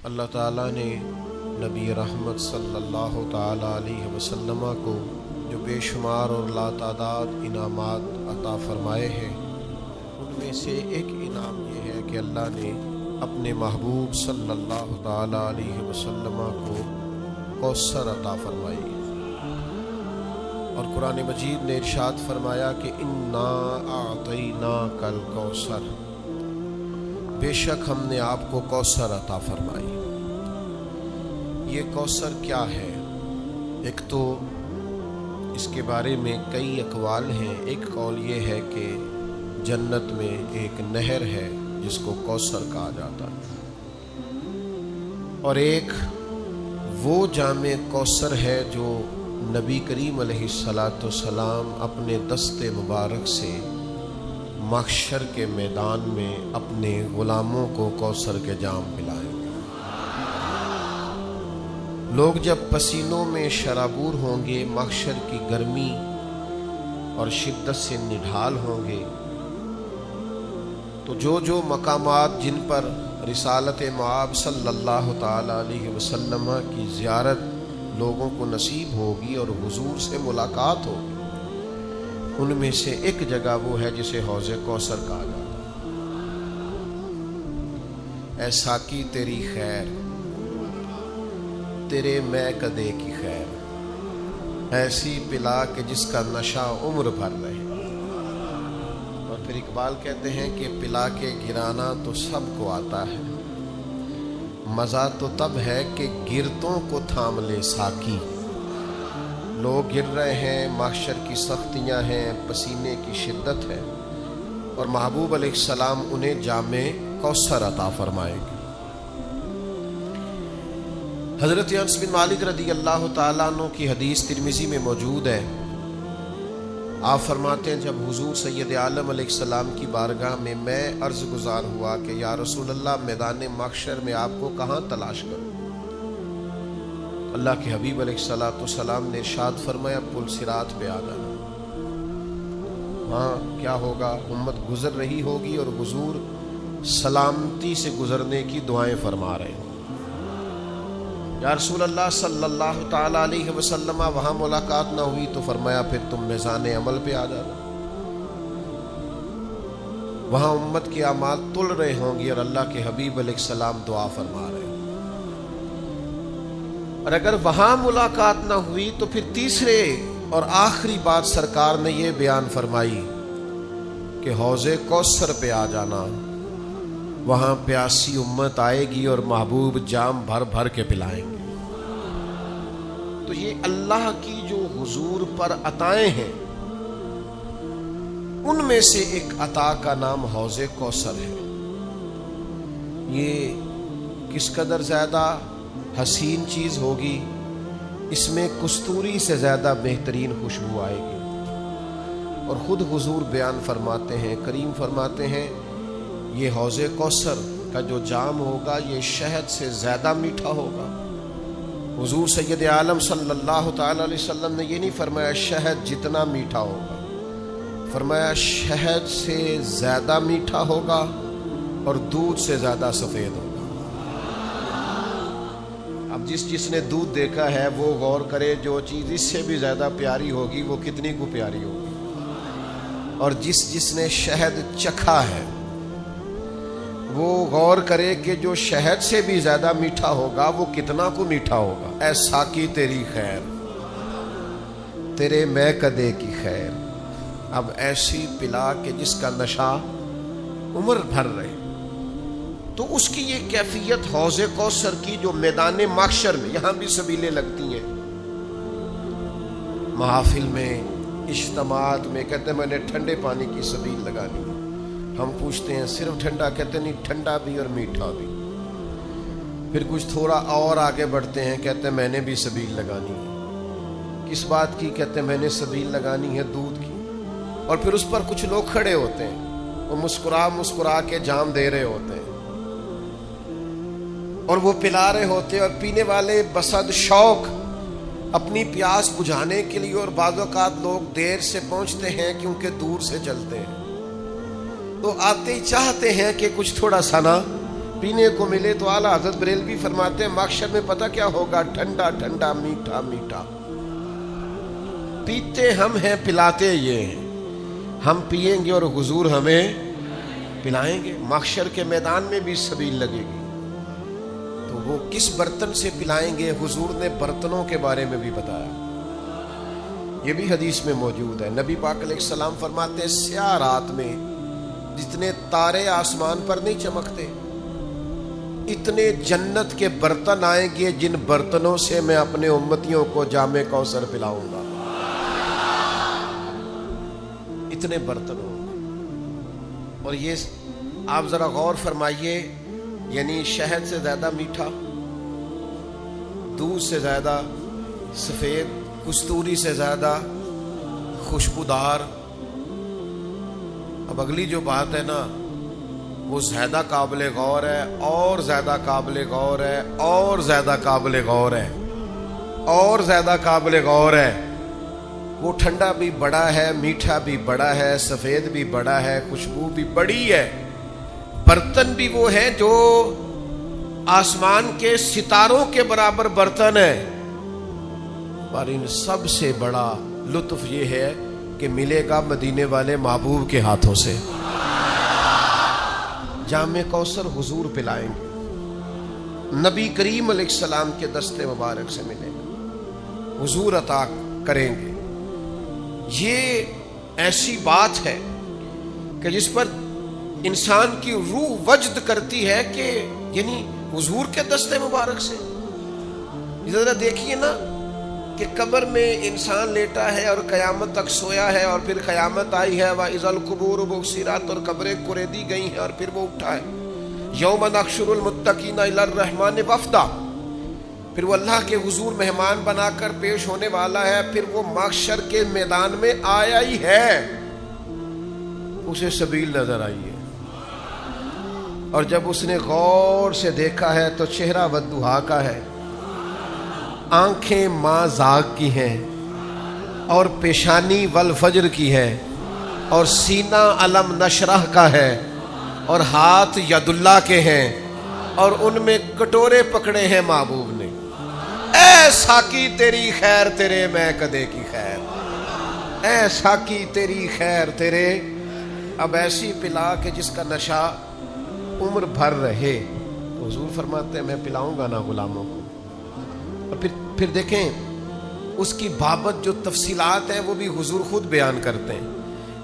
اللہ تعالیٰ نے نبی رحمت صلی اللہ تعالیٰ علیہ وسلم کو جو بے شمار اور لا تعداد انعامات عطا فرمائے ہیں، ان میں سے ایک انعام یہ ہے کہ اللہ نے اپنے محبوب صلی اللہ تعالیٰ علیہ وسلم کو کوثر عطا فرمائی ہے۔ اور قرآن مجید نے ارشاد فرمایا کہ انا اعطیناک الکوثر، بے شک ہم نے آپ کو کوثر عطا فرمائی۔ یہ کوثر کیا ہے؟ ایک تو اس کے بارے میں کئی اقوال ہیں۔ ایک قول یہ ہے کہ جنت میں ایک نہر ہے جس کو کوثر کہا جاتا ہے، اور ایک وہ جام کوثر ہے جو نبی کریم علیہ السلام اپنے دست مبارک سے محشر کے میدان میں اپنے غلاموں کو کوثر کے جام پلائیں گے۔ لوگ جب پسینوں میں شرابور ہوں گے، محشر کی گرمی اور شدت سے نڈھال ہوں گے، تو جو مقامات جن پر رسالت مآب صلی اللہ تعالیٰ علیہ وسلم کی زیارت لوگوں کو نصیب ہوگی اور حضور سے ملاقات ہوگی، ان میں سے ایک جگہ وہ ہے جسے حوض کوثر کہا جاتا ہے۔ اے ساقی تیری خیر، تیرے میں کدے کی خیر، ایسی پلا کہ جس کا نشہ عمر بھر رہے۔ اور پھر اقبال کہتے ہیں کہ پلا کے گرانا تو سب کو آتا ہے، مزہ تو تب ہے کہ گرتوں کو تھام لے ساقی۔ لوگ گر رہے ہیں، محشر کی سختیاں ہیں، پسینے کی شدت ہے، اور محبوب علیہ السلام انہیں جام کوثر عطا فرمائیں گے۔ حضرت انس بن مالک رضی اللہ تعالیٰ عنہ کی حدیث ترمذی میں موجود ہے۔ آپ فرماتے ہیں جب حضور سید عالم علیہ السلام کی بارگاہ میں عرض گزار ہوا کہ یا رسول اللہ، میدان محشر میں آپ کو کہاں تلاش کروں؟ اللہ کے حبیب علیہ السلام نے ارشاد فرمایا پل صراط پہ آ جانا۔ وہاں کیا ہوگا؟ امت گزر رہی ہوگی اور حضور سلامتی سے گزرنے کی دعائیں فرما رہے ہیں۔ یا رسول اللہ صلی اللہ تعالیٰ علیہ وسلم، وہاں ملاقات نہ ہوئی تو فرمایا پھر تم میزان عمل پہ آ جانا۔ وہاں امت کے اعمال تل رہے ہوں گی اور اللہ کے حبیب علیہ السلام دعا فرما رہے ہیں۔ اور اگر وہاں ملاقات نہ ہوئی تو پھر تیسرے اور آخری بات سرکار نے یہ بیان فرمائی کہ حوض کوثر پہ آ جانا۔ وہاں پیاسی امت آئے گی اور محبوب جام بھر بھر کے پلائیں گے۔ تو یہ اللہ کی جو حضور پر عطائیں ہیں، ان میں سے ایک عطا کا نام حوض کوثر ہے۔ یہ کس قدر زیادہ حسین چیز ہوگی، اس میں کستوری سے زیادہ بہترین خوشبو آئے گی۔ اور خود حضور بیان فرماتے ہیں، کریم فرماتے ہیں، یہ حوض کوثر کا جو جام ہوگا یہ شہد سے زیادہ میٹھا ہوگا۔ حضور سید عالم صلی اللہ تعالیٰ علیہ وسلم نے یہ نہیں فرمایا شہد جتنا میٹھا ہوگا، فرمایا شہد سے زیادہ میٹھا ہوگا اور دودھ سے زیادہ سفید ہوگا۔ اب جس نے دودھ دیکھا ہے وہ غور کرے، جو چیز اس سے بھی زیادہ پیاری ہوگی وہ کتنی کو پیاری ہوگی، اور جس نے شہد چکھا ہے وہ غور کرے کہ جو شہد سے بھی زیادہ میٹھا ہوگا وہ کتنا کو میٹھا ہوگا۔ اے ساقی تیری خیر، تیرے میں کدے کی خیر، اب ایسی پلا کہ جس کا نشہ عمر بھر رہے۔ تو اس کی یہ کیفیت حوض کوثر کی جو میدان محشر میں، یہاں بھی سبیلیں لگتی ہیں، محافل میں، اجتماعات میں، کہتے ہیں میں نے ٹھنڈے پانی کی سبیل لگانی ہے۔ ہم پوچھتے ہیں صرف ٹھنڈا؟ کہتے ہیں نہیں، ٹھنڈا بھی اور میٹھا بھی۔ پھر کچھ تھوڑا اور آگے بڑھتے ہیں، کہتے ہیں میں نے بھی سبیل لگانی ہے۔ کس بات کی؟ کہتے ہیں میں نے سبیل لگانی ہے دودھ کی۔ اور پھر اس پر کچھ لوگ کھڑے ہوتے ہیں، وہ مسکرا کے جام دے رہے ہوتے ہیں، اور وہ پلا رہے ہوتے ہیں، اور پینے والے بصد شوق اپنی پیاس بجھانے کے لیے، اور بعض اوقات لوگ دیر سے پہنچتے ہیں کیونکہ دور سے چلتے ہیں، تو آتے ہی چاہتے ہیں کہ کچھ تھوڑا سا نا پینے کو ملے تو اعلیٰ حضرت بریلوی فرماتے ہیں محشر میں پتہ کیا ہوگا؟ ٹھنڈا ٹھنڈا میٹھا میٹھا. پیتے ہم ہیں پلاتے یہ ہیں. ہم پئیں گے اور حضور ہمیں پلائیں گے. محشر کے میدان میں بھی سبیل لگے گی. تو وہ کس برتن سے پلائیں گے؟ حضور نے برتنوں کے بارے میں بھی بتایا. یہ بھی حدیث میں موجود ہے. نبی پاک علیہ السلام فرماتے ہیں سیاہ رات میں جتنے تارے آسمان پر نہیں چمکتے اتنے جنت کے برتن آئیں گے جن برتنوں سے میں اپنے امتیوں کو جام کوثر پلاؤں گا. اتنے برتنوں. اور یہ آپ ذرا غور فرمائیے، یعنی شہد سے زیادہ میٹھا، دودھ سے زیادہ سفید، کستوری سے زیادہ خوشبودار. اب اگلی جو بات ہے نا وہ زیادہ قابل غور ہے، اور زیادہ قابل غور ہے، اور زیادہ قابل غور ہے، اور زیادہ قابل غور ہے. وہ ٹھنڈا بھی بڑا ہے، میٹھا بھی بڑا ہے، سفید بھی بڑا ہے، خوشبو بھی بڑی ہے. برتن بھی وہ ہے جو آسمان کے ستاروں کے برابر برتن ہے. اور ان سب سے بڑا لطف یہ ہے کہ ملے گا مدینے والے محبوب کے ہاتھوں سے. جام کوثر حضور پلائیں گے، نبی کریم علیہ السلام کے دست مبارک سے ملے گا، حضور عطا کریں گے. یہ ایسی بات ہے کہ جس پر انسان کی روح وجد کرتی ہے کہ یعنی حضور کے دست مبارک سے. ذرا دیکھیے نا کہ قبر میں انسان لیٹا ہے اور قیامت تک سویا ہے، اور پھر قیامت آئی ہے وَإِذَا الْقُبُورُ بُعْثِرَتْ، اور قبریں کریدی گئی ہیں اور پھر وہ اٹھا ہے. يَوْمَ نَحْشُرُ الْمُتَّقِينَ إِلَى الرَّحْمَنِ وَفْدًا، پھر وہ اللہ کے حضور مہمان بنا کر پیش ہونے والا ہے. پھر وہ محشر کے میدان میں آیا ہی ہے، اسے سبیل نظر آئی ہے. اور جب اس نے غور سے دیکھا ہے تو چہرہ والضحیٰ کا ہے، آنکھیں ماں زاغ کی ہیں، اور پیشانی والفجر کی ہے، اور سینہ علم نشرح کا ہے، اور ہاتھ ید اللہ کے ہیں، اور ان میں کٹورے پکڑے ہیں محبوب نے. اے ساقی تیری خیر تیرے میں کدے کی خیر، اے ساقی تیری خیر تیرے. اب ایسی پلا کہ جس کا نشہ عمر بھر رہے. تو حضور فرماتے ہیں میں پلاؤں گا نا غلاموں کو. اور پھر دیکھیں اس کی بابت جو تفصیلات ہیں وہ بھی حضور خود بیان کرتے ہیں.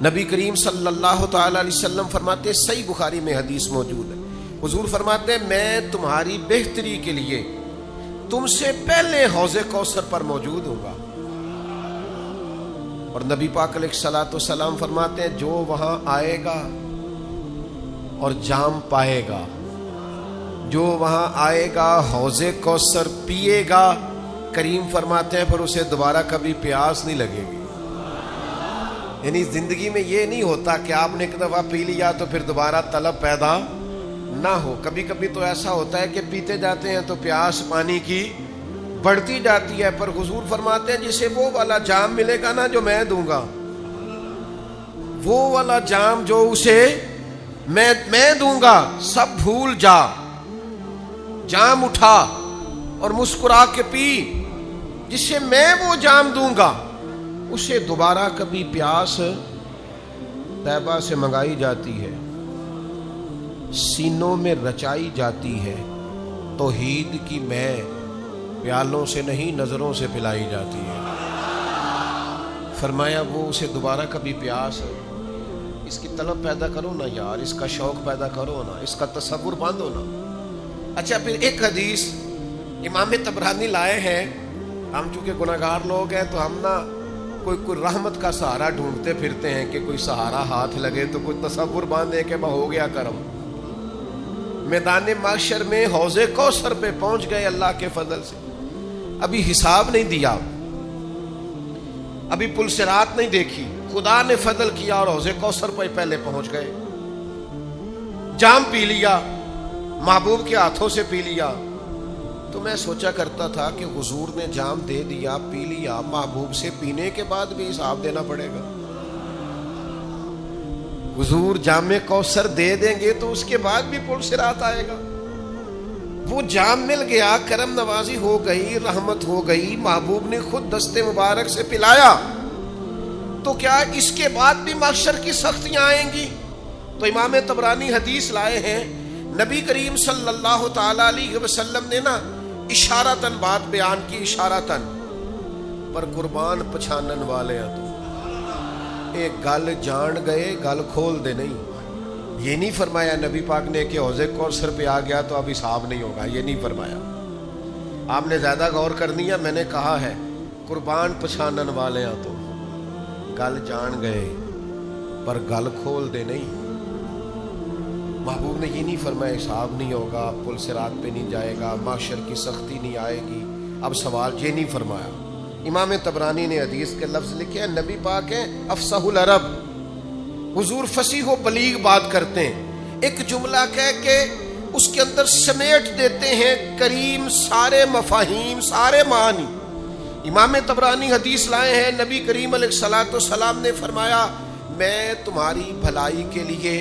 نبی کریم صلی اللہ تعالی علیہ وسلم فرماتے ہیں، صحیح بخاری میں حدیث موجود ہے، حضور فرماتے ہیں میں تمہاری بہتری کے لیے تم سے پہلے حوض کوثر پر موجود ہوں گا. اور نبی پاک علیہ الصلوۃ والسلام فرماتے ہیں جو وہاں آئے گا اور جام پائے گا، جو وہاں آئے گا حوض کوثر پیے گا، کریم فرماتے ہیں پھر اسے دوبارہ کبھی پیاس نہیں لگے گی. یعنی زندگی میں یہ نہیں ہوتا کہ آپ نے ایک دفعہ پی لیا تو پھر دوبارہ طلب پیدا نہ ہو. کبھی کبھی تو ایسا ہوتا ہے کہ پیتے جاتے ہیں تو پیاس پانی کی بڑھتی جاتی ہے. پر حضور فرماتے ہیں جسے وہ والا جام ملے گا نا جو میں دوں گا، وہ والا جام جو اسے میں دوں گا، سب بھول جا، جام اٹھا اور مسکرا کے پی. جسے میں وہ جام دوں گا اسے دوبارہ کبھی پیاس طیبہ سے منگائی جاتی ہے، سینوں میں رچائی جاتی ہے. توحید کی میں پیالوں سے نہیں نظروں سے پلائی جاتی ہے. فرمایا وہ اسے دوبارہ کبھی پیاس، اس کی طلب پیدا کرو نا یار، اس کا شوق پیدا کرو نا، اس کا تصور باندھو نا. اچھا پھر ایک حدیث امام طبرانی لائے ہیں. ہم چونکہ گناہگار لوگ ہیں تو ہم نا کوئی رحمت کا سہارا ڈھونڈتے پھرتے ہیں کہ کوئی سہارا ہاتھ لگے تو کوئی تصور باندھے کہ ہو گیا کرم. میدان محشر میں حوض کوثر پہ پہنچ گئے اللہ کے فضل سے. ابھی حساب نہیں دیا، ابھی پل صراط نہیں دیکھی، خدا نے فضل کیا اور حوض کوثر پہ پہلے پہنچ گئے. جام پی لیا، محبوب کے ہاتھوں سے پی لیا. تو میں سوچا کرتا تھا کہ حضور نے جام دے دیا، پی لیا، محبوب سے پینے کے بعد بھی حساب دینا پڑے گا. حضور جام کوثر دے دیں گے تو اس کے بعد بھی پل صراط آئے گا. وہ جام مل گیا، کرم نوازی ہو گئی، رحمت ہو گئی، محبوب نے خود دستے مبارک سے پلایا، تو کیا اس کے بعد بھی محشر کی سختیاں آئیں گی؟ تو امام طبرانی حدیث لائے ہیں، نبی کریم صلی اللہ تعالی علیہ وسلم نے نا اشارتاً بات بیان کی، اشارتاً، پر قربان پچھانن والے ہیں تو ایک گل جان گئے، گل کھول دے نہیں۔ یہ نہیں فرمایا نبی پاک نے کہ حوض کوثر پہ آ گیا تو اب حساب نہیں ہوگا، یہ نہیں فرمایا۔ آپ نے زیادہ غور کرنی ہے، میں نے کہا ہے قربان پچھانن والے ہیں تو گل جان گئے پر گل کھول دے نہیں۔ محبوب نے یہ نہیں فرمایا حساب نہیں ہوگا، پل صراط پہ نہیں جائے گا، محشر کی سختی نہیں آئے گی، اب سوال یہ نہیں فرمایا۔ امام طبرانی نے حدیث کے لفظ لکھے ہیں، نبی پاک ہیں افصح العرب، حضور فصیح و بلیغ بات کرتے ہیں، ایک جملہ کہہ کے اس کے اندر سمیٹ دیتے ہیں کریم سارے مفاہیم، سارے معنی۔ امام طبرانی حدیث لائے ہیں، نبی کریم علیہ الصلوۃ والسلام نے فرمایا میں تمہاری بھلائی کے لیے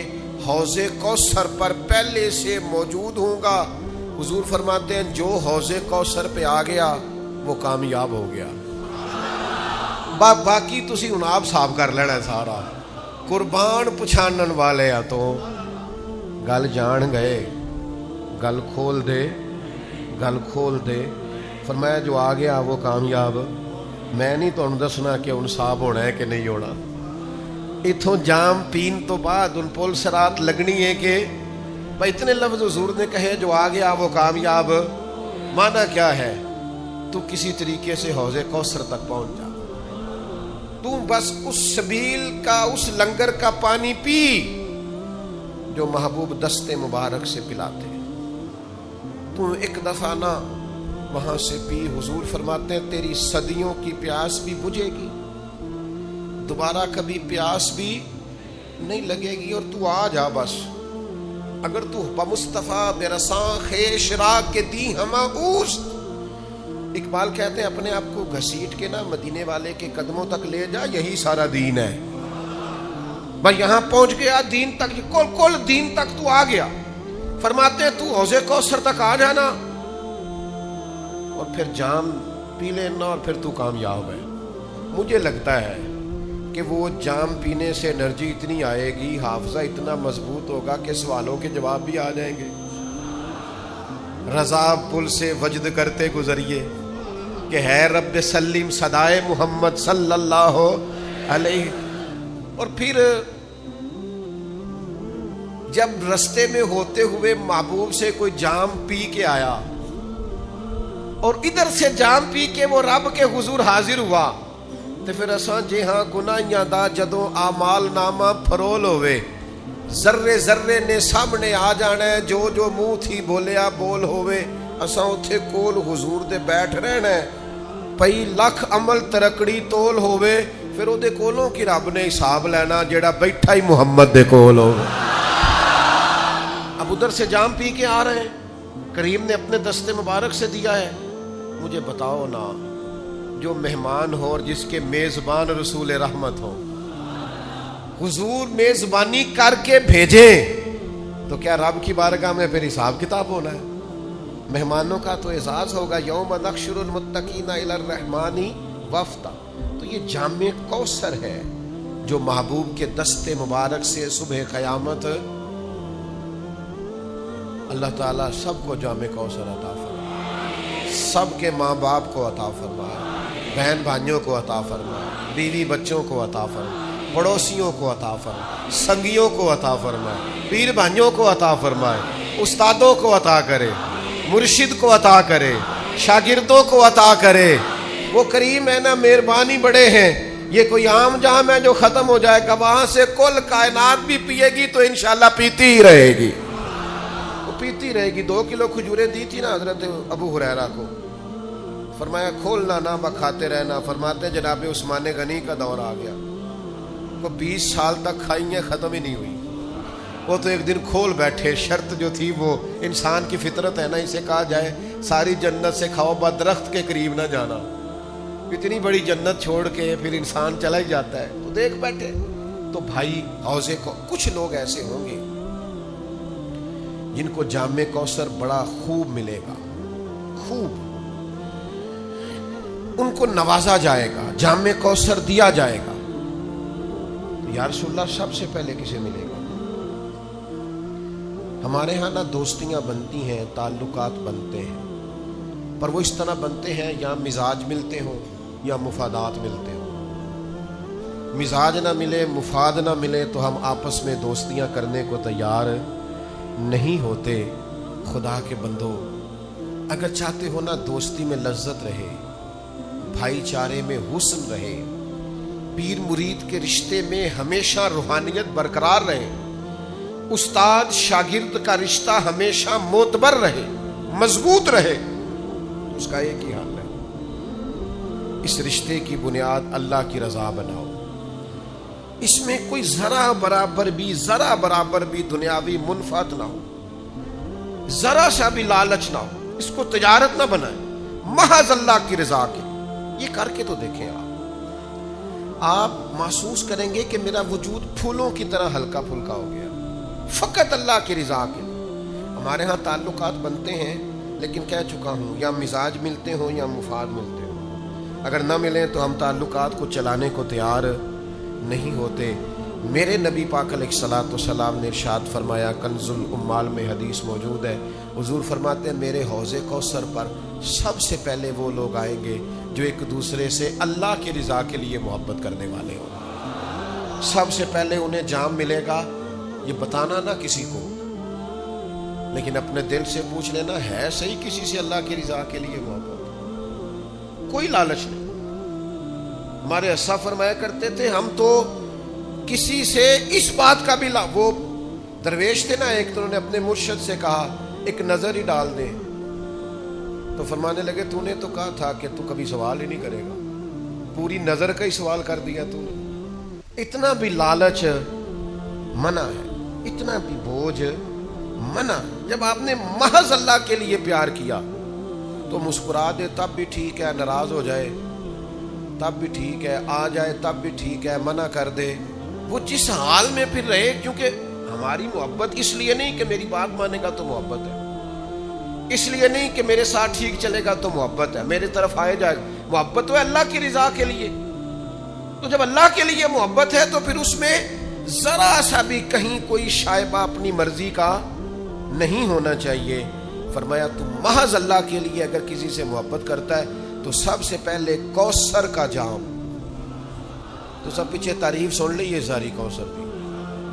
حوض کوثر پر پہلے سے موجود ہوں گا۔ حضور فرماتے ہیں جو حوض کوثر پہ آ گیا وہ کامیاب ہو گیا، باقی تسی ہن آپ صاحب کر لینا ہے سارا۔ قربان پچھانن والے آ تو گل جان گئے، گل کھول دے، گل کھول دے۔ فرمایا جو آ گیا وہ کامیاب۔ میں نہیں تمہیں دسنا کہ ان صاحب ہونا ہے کہ نہیں ہونا، اتھوں جام پین تو بعد ان پل صراط لگنی ہے کہ بھائی اتنے لفظ حضور نے کہے جو آ گیا وہ کامیاب۔ معنی کیا ہے؟ تو کسی طریقے سے حوض کوثر تک پہنچ جا، تو بس اس سبیل کا، اس لنگر کا پانی پی جو محبوب دستے مبارک سے پلاتے ہیں۔ تو ایک دفعہ نہ وہاں سے پی، حضور فرماتے ہیں تیری صدیوں کی پیاس بھی بجھے گی، دوبارہ کبھی پیاس بھی نہیں لگے گی، اور تو آ جا بس۔ اگر تو بمصطفیٰ برساں خیش راگ کے دی ہما اوست، اقبال کہتے ہیں اپنے آپ کو گھسیٹ کے نا مدینے والے کے قدموں تک لے جا، یہی سارا دین ہے۔ بھائی یہاں پہنچ گیا دین تک، کل دین تک تو آ گیا۔ فرماتے ہیں تو حوض کوثر تک آ جانا اور پھر جام پی لینا اور پھر تو کامیاب ہے۔ مجھے لگتا ہے کہ وہ جام پینے سے انرجی اتنی آئے گی، حافظہ اتنا مضبوط ہوگا کہ سوالوں کے جواب بھی آ جائیں گے۔ رضا پل سے وجد کرتے گزریے کہ ہے رب سلیم صدائے محمد صلی اللہ علیہ۔ اور پھر جب رستے میں ہوتے ہوئے محبوب سے کوئی جام پی کے آیا اور ادھر سے جام پی کے وہ رب کے حضور حاضر ہوا، تو پھر اساں جے ہاں گناہیاں دا جدوں اعمال نامہ پھرول ہوئے، ذرے ذرے نے سامنے آ جانا ہے، جو جو منہ تھی بولیا بول ہوئے، اساں اتھے کول حضور دے بیٹھ رہنا ہے۔ پئی لکھ عمل ترکڑی تول ہوئے، پھر او دے کولوں کی رب نے حساب لینا جیڑا بیٹھا ہی محمد دے کول ہوئے۔ اب ادھر سے جام پی کے آ رہے ہیں، کریم نے اپنے دستے مبارک سے دیا ہے۔ مجھے بتاؤ نا، جو مہمان ہو اور جس کے میزبان رسول رحمت ہو، حضور میزبانی کر کے بھیجیں تو کیا رب کی بارگاہ میں پھر حساب کتاب ہونا ہے؟ مہمانوں کا تو اعزاز ہوگا، یوم نحشر المتقین الی الرحمن وفدا۔ تو یہ جام کوثر ہے جو محبوب کے دستے مبارک سے صبح قیامت اللہ تعالیٰ سب کو جام کوثر عطا فرمائے، سب کے ماں باپ کو عطا فرمائے، بہن بھائیوں کو عطا فرمائے، بیوی بچوں کو عطا فرمائے، پڑوسیوں کو عطا فرمائے، سنگیوں کو عطا فرمائے، پیر بھائیوں کو عطا فرمائے، استادوں کو عطا کرے، مرشد کو عطا کرے، شاگردوں کو عطا کرے۔ وہ کریم ہے نا، مہربانی بڑے ہیں۔ یہ کوئی عام جام ہے جو ختم ہو جائے گا؟ وہاں سے کل کائنات بھی پیے گی تو انشاءاللہ پیتی ہی رہے گی، وہ پیتی رہے گی۔ 2 کلو کھجوریں دی تھی نا حضرت ابو ہریرہ کو، فرمایا کھولنا نہ بکھاتے رہنا۔ فرماتے ہیں جناب عثمان غنی کا دور آ گیا، وہ 20 سال تک کھائی ہیں، ختم ہی نہیں ہوئی۔ وہ تو ایک دن کھول بیٹھے، شرط جو تھی وہ انسان کی فطرت ہے نا، اسے کہا جائے ساری جنت سے کھاؤ، درخت کے قریب نہ جانا۔ اتنی بڑی جنت چھوڑ کے پھر انسان چلا ہی جاتا ہے، تو دیکھ بیٹھے۔ تو بھائی حوضے کو کچھ لوگ ایسے ہوں گے جن کو جام کوثر بڑا خوب ملے گا، خوب ان کو نوازا جائے گا، جام کوثر دیا جائے گا۔ یا رسول اللہ سب سے پہلے کسے ملے گا؟ ہمارے ہاں نہ دوستیاں بنتی ہیں، تعلقات بنتے ہیں، پر وہ اس طرح بنتے ہیں یا مزاج ملتے ہوں یا مفادات ملتے ہوں۔ مزاج نہ ملے، مفاد نہ ملے تو ہم آپس میں دوستیاں کرنے کو تیار نہیں ہوتے۔ خدا کے بندو، اگر چاہتے ہو نا دوستی میں لذت رہے، بھائی چارے میں حسن رہے، پیر مرید کے رشتے میں ہمیشہ روحانیت برقرار رہے، استاد شاگرد کا رشتہ ہمیشہ معتبر رہے، مضبوط رہے، اس کا ایک ہی حل ہے، اس رشتے کی بنیاد اللہ کی رضا بناؤ۔ اس میں کوئی ذرا برابر بھی دنیاوی منفعت نہ ہو، ذرا سا بھی لالچ نہ ہو، اس کو تجارت نہ بنائیں، محض اللہ کی رضا کے۔ یہ کر کے تو دیکھیں، آپ محسوس کریں گے کہ میرا وجود پھولوں کی طرح ہلکا پھلکا ہو گیا، فقط اللہ کی رضا کے لیے۔ ہمارے ہاں تعلقات بنتے ہیں، لیکن کہہ چکا ہوں یا مزاج ملتے ہوں یا مفاد ملتے ہوں، اگر نہ ملیں تو ہم تعلقات کو چلانے کو تیار نہیں ہوتے۔ میرے نبی پاک علیہ الصلوۃ والسلام نے ارشاد فرمایا، کنز الامال میں حدیث موجود ہے، حضور فرماتے ہیں میرے حوض کوثر پر سب سے پہلے وہ لوگ آئیں گے جو ایک دوسرے سے اللہ کی رضا کے لیے محبت کرنے والے ہوں۔ سب سے پہلے انہیں جام ملے گا، یہ بتانا نہ کسی کو، لیکن اپنے دل سے پوچھ لینا ہے صحیح کسی سے اللہ کی رضا کے لیے محبت؟ کوئی لالچ نہیں۔ ہمارے اسا فرمایا کرتے تھے ہم تو کسی سے اس بات کا بھی وہ درویش تھے نا، ایک تو انہوں نے اپنے مرشد سے کہا ایک نظر ہی ڈال دے، تو فرمانے لگے تو نے تو کہا تھا کہ تو کبھی سوال ہی نہیں کرے گا، پوری نظر کا ہی سوال کر دیا تو نے۔ اتنا بھی لالچ منع ہے، اتنا بھی بوجھ منع۔ جب آپ نے محض اللہ کے لیے پیار کیا تو مسکرا دے تب بھی ٹھیک ہے، ناراض ہو جائے تب بھی ٹھیک ہے، آ جائے تب بھی ٹھیک ہے، منع کر دے، وہ جس حال میں پھر رہے، کیونکہ ہماری محبت اس لیے نہیں کہ میری بات مانے گا تو محبت ہے، اس لیے نہیں کہ میرے ساتھ ٹھیک چلے گا تو محبت ہے، میرے طرف آئے جائے گا، محبت تو ہے اللہ کی رضا کے لیے۔ تو جب اللہ کے لیے محبت ہے تو پھر اس میں ذرا سا بھی کہیں کوئی شائبہ اپنی مرضی کا نہیں ہونا چاہیے۔ فرمایا تو محض اللہ کے لیے اگر کسی سے محبت کرتا ہے تو سب سے پہلے کوثر کا جام، تو سب پیچھے تعریف سن لی یہ ساری کوثر کی،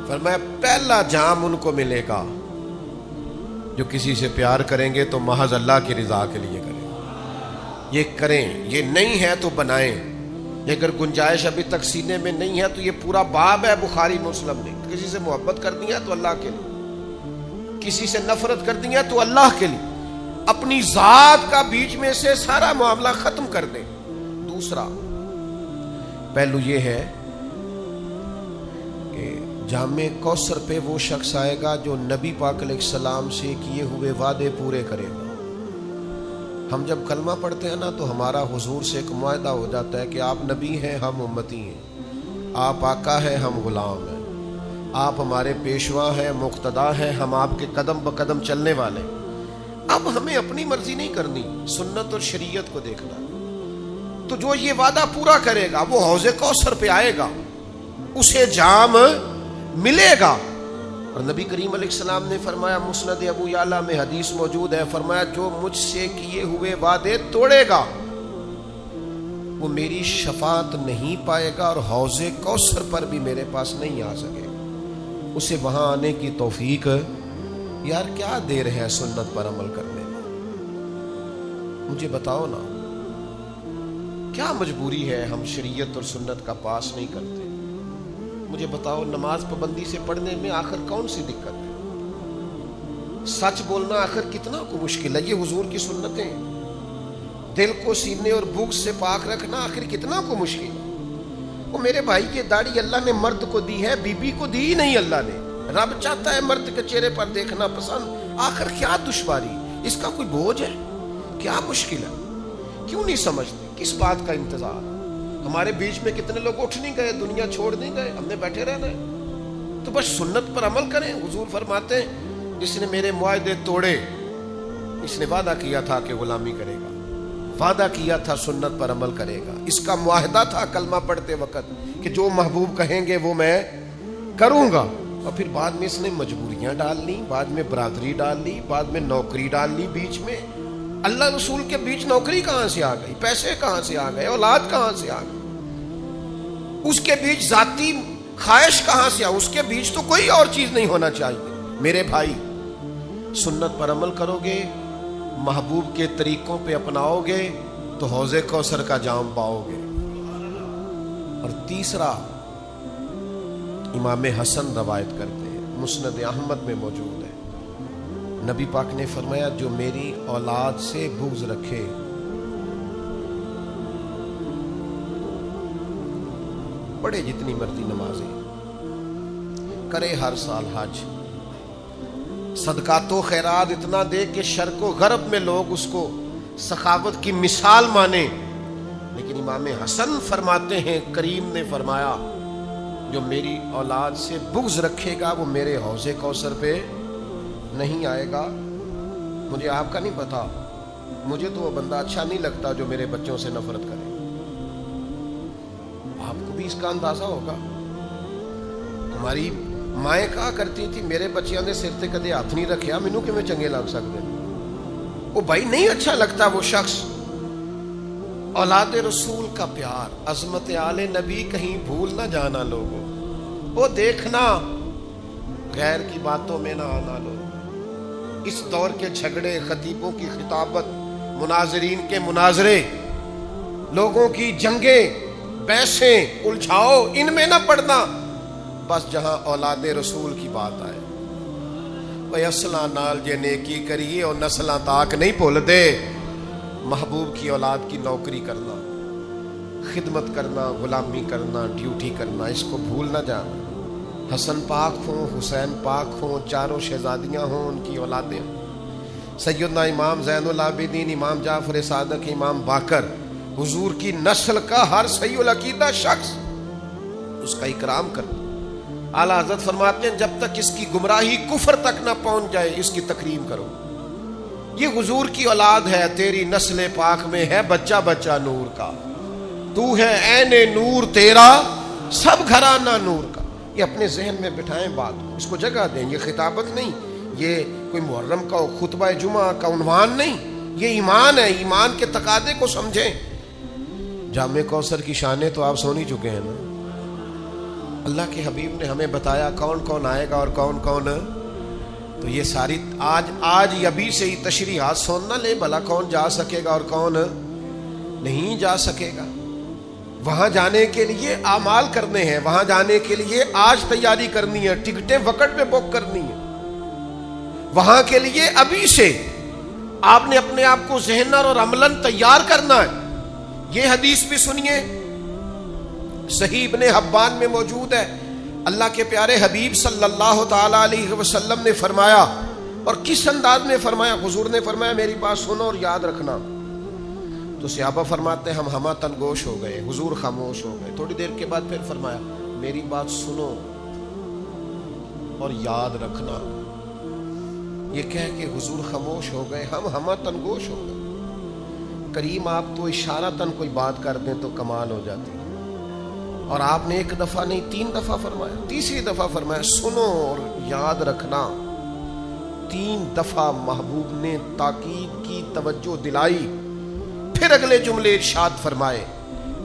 فرمایا پہلا جام ان کو ملے گا جو کسی سے پیار کریں گے تو محض اللہ کی رضا کے لیے کریں، یہ کریں، یہ نہیں ہے تو بنائیں، یہ اگر گنجائش ابھی تک سینے میں نہیں ہے تو یہ پورا باب ہے بخاری مسلم میں، کسی سے محبت کرنی ہے تو اللہ کے لیے، کسی سے نفرت کرنی ہے تو اللہ کے لیے، اپنی ذات کا بیچ میں سے سارا معاملہ ختم کر دیں۔ دوسرا پہلو یہ ہے کہ جام کوثر پہ وہ شخص آئے گا جو نبی پاک علیہ السلام سے کیے ہوئے وعدے پورے کرے گا۔ ہم جب کلمہ پڑھتے ہیں نا تو ہمارا حضور سے ایک معاہدہ ہو جاتا ہے کہ آپ نبی ہیں، ہم امتی ہیں، آپ آقا ہیں، ہم غلام ہیں، آپ ہمارے پیشوا ہیں، مقتدا ہیں، ہم آپ کے قدم بقدم چلنے والے۔ اب ہمیں اپنی مرضی نہیں کرنی، سنت اور شریعت کو دیکھنا۔ تو جو یہ وعدہ پورا کرے گا وہ حوض کوثر پہ آئے گا، اسے جام ملے گا۔ اور نبی کریم علیہ السلام نے فرمایا، مسند ابو یعلا میں حدیث موجود ہے، فرمایا جو مجھ سے کیے ہوئے وعدے توڑے گا وہ میری شفاعت نہیں پائے گا اور حوض کوثر پر بھی میرے پاس نہیں آ سکے گا۔ اسے وہاں آنے کی توفیق یار کیا دیر ہے سنت پر عمل کرنے میں؟ مجھے بتاؤ نا، کیا مجبوری ہے ہم شریعت اور سنت کا پاس نہیں کرتے؟ مجھے بتاؤ، نماز پابندی سے پڑھنے میں آخر کون سی دقت ہے؟ سچ بولنا آخر کتنا کو مشکل ہے؟ یہ حضور کی سنتیں، دل کو سینے اور بغض سے پاک رکھنا آخر کتنا کو مشکل ہے؟ وہ میرے بھائی یہ داڑھی اللہ نے مرد کو دی ہے، بی بی کو دی ہی نہیں اللہ نے۔ رب چاہتا ہے مرد کے چہرے پر دیکھنا پسند، آخر کیا دشواری؟ اس کا کوئی بوجھ ہے؟ کیا مشکل ہے؟ کیوں نہیں سمجھتے؟ کس بات کا انتظار؟ ہمارے بیچ میں کتنے لوگ اٹھ نہیں گئے، دنیا چھوڑ نہیں گئے، ہم نے بیٹھے رہنا ہے؟ تو بس سنت پر عمل کریں۔ حضور فرماتے ہیں جس نے میرے معاہدے توڑے، اس نے وعدہ کیا تھا کہ غلامی کرے گا، وعدہ کیا تھا سنت پر عمل کرے گا، اس کا معاہدہ تھا کلمہ پڑھتے وقت کہ جو محبوب کہیں گے وہ میں کروں گا، اور پھر بعد میں اس نے مجبوریاں ڈال لی، بعد میں برادری ڈال لی، بعد میں نوکری ڈال لی، بیچ میں اللہ رسول کے بیچ نوکری کہاں سے آ گئی، پیسے کہاں سے آ گئے، اولاد کہاں سے آ گئی، اس کے بیچ ذاتی خواہش کہاں سے آ، اس کے بیچ تو کوئی اور چیز نہیں ہونا چاہیے۔ میرے بھائی، سنت پر عمل کرو گے، محبوب کے طریقوں پہ اپناؤ گے تو حوض کوثر کا جام پاؤ گے۔ اور تیسرا، امام حسن روایت کرتے ہیں، مسند احمد میں موجود ہے، نبی پاک نے فرمایا جو میری اولاد سے بغض رکھے پڑھے جتنی مرضی نمازیں، کرے ہر سال حج، صدقات و خیرات اتنا دے کہ شرق و غرب میں لوگ اس کو سخاوت کی مثال مانے، لیکن امام حسن فرماتے ہیں، کریم نے فرمایا جو میری اولاد سے بغض رکھے گا وہ میرے حوض کوثر پہ نہیں آئے گا۔ مجھے آپ کا نہیں پتا، مجھے تو وہ بندہ اچھا نہیں لگتا جو میرے بچوں سے نفرت کرے۔ آپ کو بھی اس کا اندازہ ہوگا۔ ہماری مائیں کہا کرتی تھی میرے بچیاں نے سر تے کدے ہاتھ نہیں رکھیا، مینوں کیویں چنگے لگ سکتے، وہ بھائی نہیں اچھا لگتا وہ شخص۔ اولاد رسول کا پیار، عظمت آل نبی کہیں بھول نہ جانا لوگوں، وہ دیکھنا، غیر کی باتوں میں نہ آنا لوگ۔ اس دور کے جھگڑے، خطیبوں کی خطابت، مناظرین کے مناظرے، لوگوں کی جنگیں، بحثیں، الجھاؤ، ان میں نہ پڑنا، بس جہاں اولاد رسول کی بات آئے۔ بھئی اصلاں نال جے نیکی کریے اور نسلاں تاک نہیں بھول دے، محبوب کی اولاد کی نوکری کرنا، خدمت کرنا، غلامی کرنا، ڈیوٹی کرنا، اس کو بھول نہ جانا۔ حسن پاک ہوں، حسین پاک ہوں، چاروں شہزادیاں ہوں، ان کی اولادیں، سیدنا امام زین العابدین، امام جعفر صادق، امام باقر، حضور کی نسل کا ہر صحیح العقیدہ شخص، اس کا اکرام کرنا۔ اعلیٰ حضرت فرماتے ہیں جب تک اس کی گمراہی کفر تک نہ پہنچ جائے اس کی تکریم کرو۔ یہ حضور کی اولاد ہے، تیری نسل پاک میں ہے بچہ بچہ نور کا، تو ہے عین نور تیرا سب گھرانہ نور کا۔ یہ اپنے ذہن میں بٹھائیں بات کو، اس کو جگہ دیں۔ یہ خطابت نہیں، یہ کوئی محرم کا خطبہ جمعہ کا عنوان نہیں، یہ ایمان ہے، ایمان کے تقاضے کو سمجھیں۔ جامع کوثر کی شانیں تو آپ سن ہی چکے ہیں نا، اللہ کے حبیب نے ہمیں بتایا کون کون آئے گا اور کون کون، تو یہ ساری آج ابھی سے ہی تشریحات سننا لے بھلا کون جا سکے گا اور کون نہیں جا سکے گا۔ وہاں جانے کے لیے اعمال کرنے ہیں، وہاں جانے کے لیے آج تیاری کرنی ہے، ٹکٹیں وقت پہ بک کرنی ہے، وہاں کے لیے ابھی سے آپ نے اپنے آپ کو ذہناً اور عملاً تیار کرنا ہے۔ یہ حدیث بھی سنیے، صحیح ابن حبان میں موجود ہے، اللہ کے پیارے حبیب صلی اللہ تعالی علیہ وسلم نے فرمایا، اور کس انداز میں فرمایا؟ حضور نے فرمایا میری بات سنو اور یاد رکھنا۔ تو صحابہ فرماتے ہیں ہم تنگوش ہو گئے، حضور خاموش ہو گئے۔ تھوڑی دیر کے بعد پھر فرمایا میری بات سنو اور یاد رکھنا۔ یہ کہہ کہ حضور خاموش ہو گئے، ہم تنگوش ہو گئے۔ کریم آپ تو اشارتاً کوئی بات کر دیں تو کمال ہو جاتی، اور آپ نے ایک دفعہ نہیں 3 دفعہ فرمایا، تیسری دفعہ فرمایا سنو اور یاد رکھنا۔ 3 دفعہ محبوب نے تاکید کی، توجہ دلائی، پھر اگلے جملے ارشاد فرمائے۔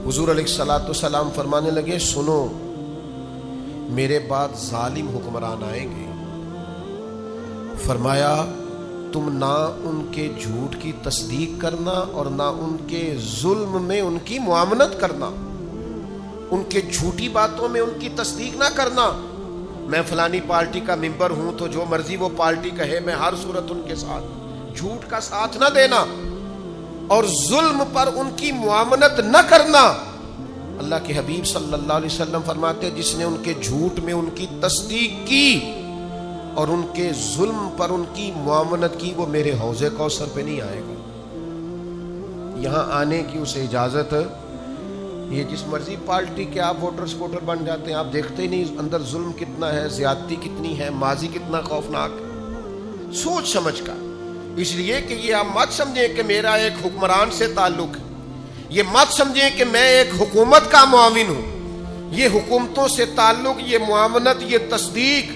حضور علیہ الصلوۃ والسلام فرمانے لگے سنو، میرے بعد ظالم حکمران آئیں گے، فرمایا تم نہ ان کے جھوٹ کی تصدیق کرنا اور نہ ان کے ظلم میں ان کی معاملت کرنا، ان کے جھوٹی باتوں میں ان کی تصدیق نہ کرنا۔ میں فلانی پارٹی کا ممبر ہوں تو جو مرضی وہ پارٹی کہے میں ہر صورت ان کے ساتھ، جھوٹ کا ساتھ نہ دینا اور ظلم پر ان کی معاملت نہ کرنا۔ اللہ کے حبیب صلی اللہ علیہ وسلم فرماتے جس نے ان کے جھوٹ میں ان کی تصدیق کی اور ان کے ظلم پر ان کی معاملت کی، وہ میرے حوض کوثر پہ نہیں آئے گا۔ یہاں آنے کی اسے اجازت، یہ جس مرضی پارٹی کے آپ ووٹر سپورٹر بن جاتے ہیں، آپ دیکھتے ہی نہیں اندر ظلم کتنا ہے، زیادتی کتنی ہے، ماضی کتنا خوفناک۔ سوچ سمجھ کر. اس لیے کہ یہ آپ مت سمجھیں کہ میرا ایک حکمران سے تعلق ہے، یہ مت سمجھیں کہ میں ایک حکومت کا معاون ہوں. یہ حکومتوں سے تعلق، یہ معاونت، یہ تصدیق،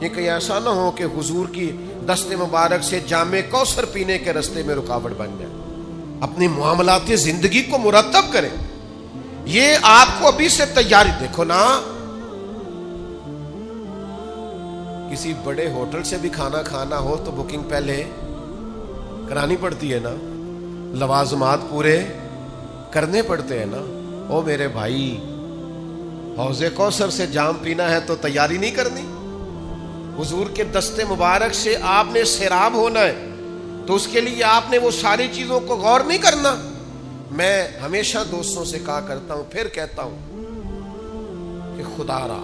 یہ کہیں ایسا نہ ہو کہ حضور کی دست مبارک سے جام کوثر پینے کے راستے میں رکاوٹ بن جائے. اپنی معاملات زندگی کو مرتب کریں. یہ آپ کو ابھی سے تیاری. دیکھو نا، کسی بڑے ہوٹل سے بھی کھانا کھانا ہو تو بکنگ پہلے کرانی پڑتی ہے نا، لوازمات پورے کرنے پڑتے ہیں نا. او میرے بھائی، حوض کوثر سے جام پینا ہے تو تیاری نہیں کرنی؟ حضور کے دست مبارک سے آپ نے سیراب ہونا ہے تو اس کے لیے آپ نے وہ ساری چیزوں کو غور نہیں کرنا؟ میں ہمیشہ دوستوں سے کہا کرتا ہوں، پھر کہتا ہوں کہ خدا را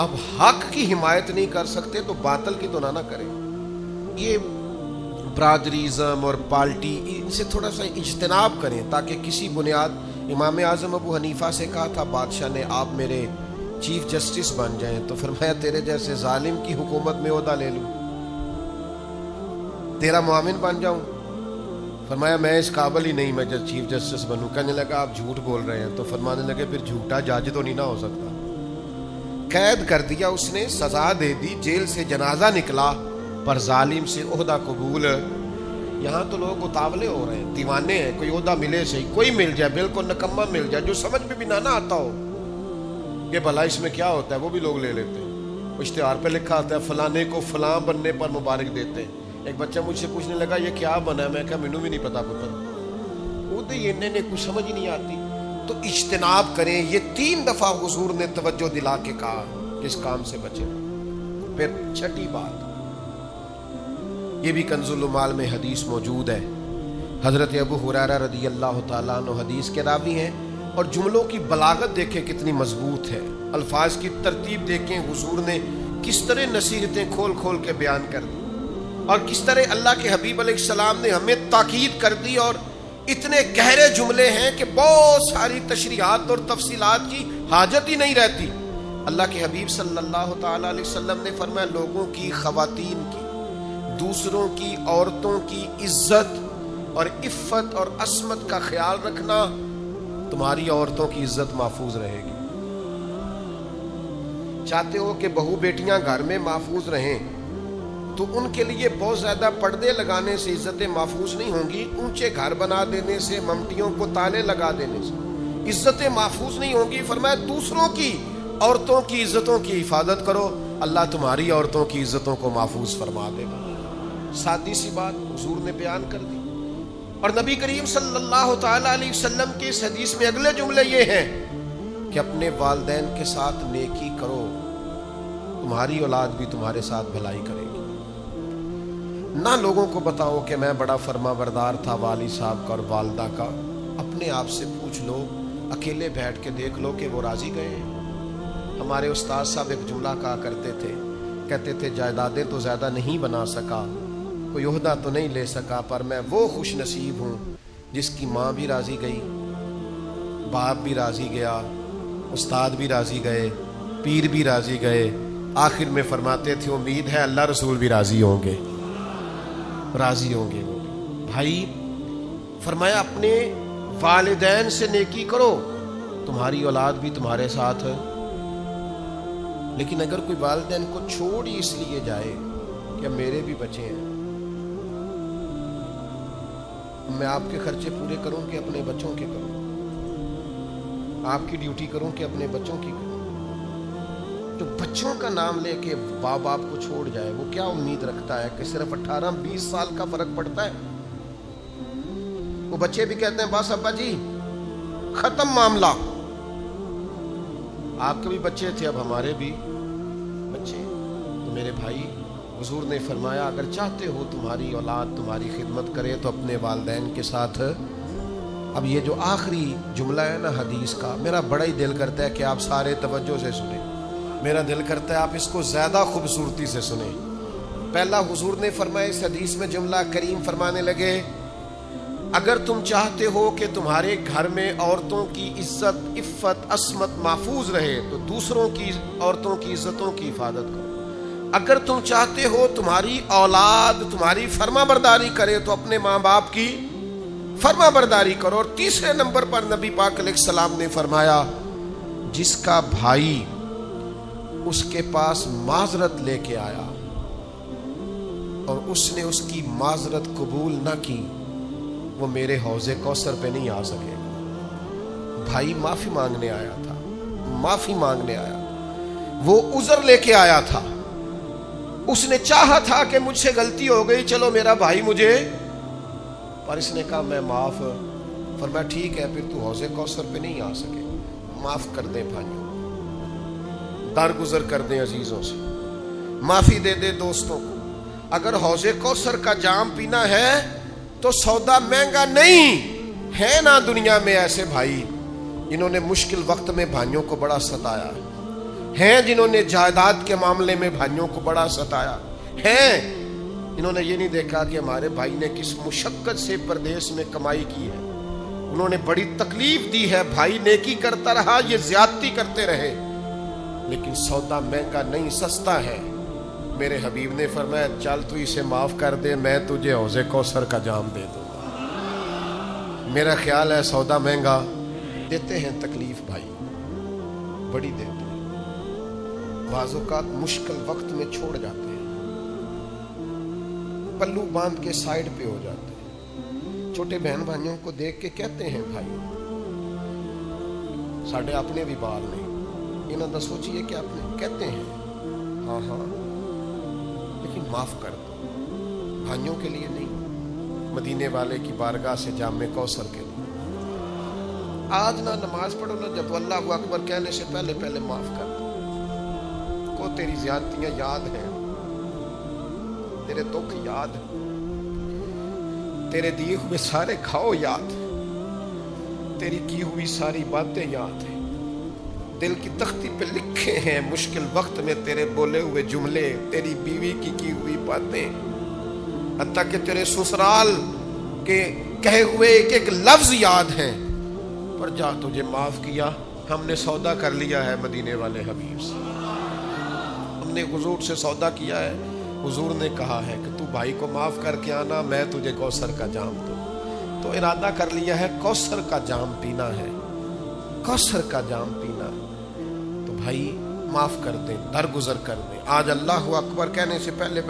آپ حق کی حمایت نہیں کر سکتے تو باطل کی تو نہ کریں. یہ برادریزم اور پارٹی، ان سے تھوڑا سا اجتناب کریں تاکہ کسی بنیاد. امام اعظم ابو حنیفہ سے کہا تھا بادشاہ نے آپ میرے چیف جسٹس بن جائیں، تو فرمایا تیرے جیسے ظالم کی حکومت میں عہدہ لے لوں، تیرا معاون بن جاؤں. فرمایا میں اس قابل ہی نہیں، میں چیف جسٹس بنوں. کہنے لگا آپ جھوٹ بول رہے ہیں. تو فرمانے لگے پھر جھوٹا جج تو نہیں نہ ہو سکتا. قید کر دیا اس نے، سزا دے دی، جیل سے جنازہ نکلا، پر ظالم سے عہدہ قبول. یہاں تو لوگ اتاولے ہو رہے ہیں، دیوانے ہیں، کوئی عہدہ ملے صحیح، کوئی مل جائے، بالکل نکمہ مل جائے، جو سمجھ میں بھی نہ آتا ہو کہ بھلا اس میں کیا ہوتا ہے، وہ بھی لوگ لے لیتے ہیں. اشتہار پہ لکھا ہوتا ہے فلانے کو فلاں بننے پر مبارک دیتے ہیں. ایک بچہ مجھ سے پوچھنے لگا یہ کیا بنا ہے؟ میں کہا مینوں بھی نہیں پتا پتر، عہدے یہ کچھ سمجھ ہی نہیں آتی. تو اجتناب کریں. یہ 3 دفعہ حضور نے توجہ دلا کے کہا کہ اس کام سے بچیں. پھر چھٹی بات، یہ بھی کنز العمال میں حدیث موجود ہے. حضرت ابو ہریرہ رضی اللہ تعالیٰ عنہ حدیث کے راوی ہیں، اور جملوں کی بلاغت دیکھیں کتنی مضبوط ہے، الفاظ کی ترتیب دیکھیں، حضور نے کس طرح نصیحتیں کھول کھول کے بیان کر دی، اور کس طرح اللہ کے حبیب علیہ السلام نے ہمیں تاکید کر دی. اور اتنے گہرے جملے ہیں کہ بہت ساری تشریحات اور تفصیلات کی حاجت ہی نہیں رہتی. اللہ کے حبیب صلی اللہ تعالیٰ علیہ وسلم نے فرمایا لوگوں کی، خواتین کی، دوسروں کی عورتوں کی عزت اور عفت اور عصمت کا خیال رکھنا، تمہاری عورتوں کی عزت محفوظ رہے گی. چاہتے ہو کہ بہو بیٹیاں گھر میں محفوظ رہیں تو ان کے لیے بہت زیادہ پردے لگانے سے عزتیں محفوظ نہیں ہوں گی. اونچے گھر بنا دینے سے، ممٹیوں کو تالے لگا دینے سے عزتیں محفوظ نہیں ہوں گی. فرمایا دوسروں کی عورتوں کی عزتوں کی حفاظت کرو، اللہ تمہاری عورتوں کی عزتوں کو محفوظ فرما دے گا. سادی سی بات حضور نے بیان کر دی. اور نبی کریم صلی اللہ تعالیٰ علیہ وسلم کی اس حدیث میں اگلے جملے یہ ہیں کہ اپنے والدین کے ساتھ نیکی کرو، تمہاری اولاد بھی تمہارے ساتھ بھلائی کرے گی. نہ لوگوں کو بتاؤ کہ میں بڑا فرما بردار تھا والد صاحب کا اور والدہ کا. اپنے آپ سے پوچھ لو، اکیلے بیٹھ کے دیکھ لو کہ وہ راضی گئے. ہمارے استاد صاحب ایک جملہ کہا کرتے تھے، کہتے تھے جائیدادیں تو زیادہ نہیں بنا سکا، کوئی عہدہ تو نہیں لے سکا، پر میں وہ خوش نصیب ہوں جس کی ماں بھی راضی گئی، باپ بھی راضی گیا، استاد بھی راضی گئے، پیر بھی راضی گئے. آخر میں فرماتے تھے امید ہے اللہ رسول بھی راضی ہوں گے، راضی ہوں گے. بھائی فرمایا اپنے والدین سے نیکی کرو، تمہاری اولاد بھی تمہارے ساتھ ہے. لیکن اگر کوئی والدین کو چھوڑ ہی اس لیے جائے کہ میرے بھی بچے ہیں، میں آپ کے خرچے پورے کروں کہ اپنے بچوں کے کروں، آپ کی ڈیوٹی کروں کہ اپنے بچوں کی کروں. جو بچوں کا نام لے کے باپ باپ کو چھوڑ جائے وہ کیا امید رکھتا ہے کہ صرف 18-20 سال کا فرق پڑتا ہے؟ وہ بچے بھی کہتے ہیں بس ابا جی ختم معاملہ. آپ کے بھی بچے تھے، اب ہمارے بھی بچے. تو میرے بھائی حضور نے فرمایا اگر چاہتے ہو تمہاری اولاد تمہاری خدمت کرے تو اپنے والدین کے ساتھ. اب یہ جو آخری جملہ ہے نا حدیث کا، میرا بڑا ہی دل کرتا ہے کہ آپ سارے توجہ سے سنیں. میرا دل کرتا ہے آپ اس کو زیادہ خوبصورتی سے سنیں. پہلا حضور نے فرمایا اس حدیث میں جملہ کریم فرمانے لگے اگر تم چاہتے ہو کہ تمہارے گھر میں عورتوں کی عزت عفت عصمت محفوظ رہے تو دوسروں کی عورتوں کی عزتوں کی حفاظت کرو. اگر تم چاہتے ہو تمہاری اولاد تمہاری فرما برداری کرے تو اپنے ماں باپ کی فرما برداری کرو. اور تیسرے نمبر پر نبی پاک علیہ السلام نے فرمایا جس کا بھائی اس کے پاس معذرت لے کے آیا اور اس نے اس کی معذرت قبول نہ کی وہ میرے حوض کوثر پہ نہیں آ سکے. بھائی معافی مانگنے آیا تھا, معافی مانگنے آیا, وہ عذر لے کے آیا تھا, اس نے چاہا تھا کہ مجھ سے غلطی ہو گئی, چلو میرا بھائی مجھے, پر اس نے کہا میں معاف. فرمایا ٹھیک ہے پھر تو حوض کوثر پہ نہیں آ سکے, معاف کر دیں بھائیوں, درگزر کر دیں عزیزوں سے, معافی دے دے دوستوں کو. اگر حوض کوثر کا جام پینا ہے تو سودا مہنگا نہیں ہے. نا دنیا میں ایسے بھائی جنہوں نے مشکل وقت میں بھائیوں کو بڑا ستایا ہیں, جنہوں نے جائیداد کے معاملے میں بھائیوں کو بڑا ستایا ہیں, انہوں نے یہ نہیں دیکھا کہ ہمارے بھائی نے کس مشقت سے پردیس میں کمائی کی ہے, انہوں نے بڑی تکلیف دی ہے. بھائی نیکی کرتا رہا, یہ زیادتی کرتے رہے, لیکن سودا مہنگا نہیں سستا ہے. میرے حبیب نے فرمایا چل تو اسے معاف کر دے, میں تجھے حوض کوثر کا جام دے دوں گا. میرا خیال ہے سودا مہنگا دیتے ہیں, تکلیف بھائی بڑی دیتے ہیں, بعض اوقات مشکل وقت میں چھوڑ جاتے ہیں, پلو باندھ کے سائیڈ پہ ہو جاتے ہیں. چھوٹے بہن بھائیوں کو دیکھ کے کہتے ہیں بھائی ساڑھے اپنے بھی بال نہیں, انہوں نے سوچیے کہ اپنے کہتے ہیں ہاں ہاں لیکن معاف کر دو. بھائیوں کے لیے نہیں, مدینے والے کی بارگاہ سے جام کوثر کے لیے. آج نہ نماز پڑھو نہ جب اللہ اکبر کہنے سے پہلے پہلے معاف کر دو. کو تیری زیادتیاں یاد ہیں, تیرے دکھ یاد ہیں, تیرے دیے ہوئے سارے کھاؤ یاد, تیری کی ہوئی ساری باتیں یاد ہیں, دل کی تختی پہ لکھے ہیں مشکل وقت میں تیرے بولے ہوئے جملے, تیری بیوی کی ہوئی باتیں, حتیٰ کہ تیرے سسرال کے کہے ہوئے ایک ایک لفظ یاد ہیں. پر جا تجھے معاف کیا, ہم نے سودا کر لیا ہے مدینے والے حبیب سے, ہم نے حضور سے سودا کیا ہے. حضور نے کہا ہے کہ تو بھائی کو معاف کر کے آنا, میں تجھے کوثر کا جام دوں. تو ارادہ کر لیا ہے کوثر کا جام پینا ہے, کوثر کا جام پینا ہے. تو بھائی معاف کر دیں, درگزر کر دیں. آج اللہ اکبر کہنے سے پہلے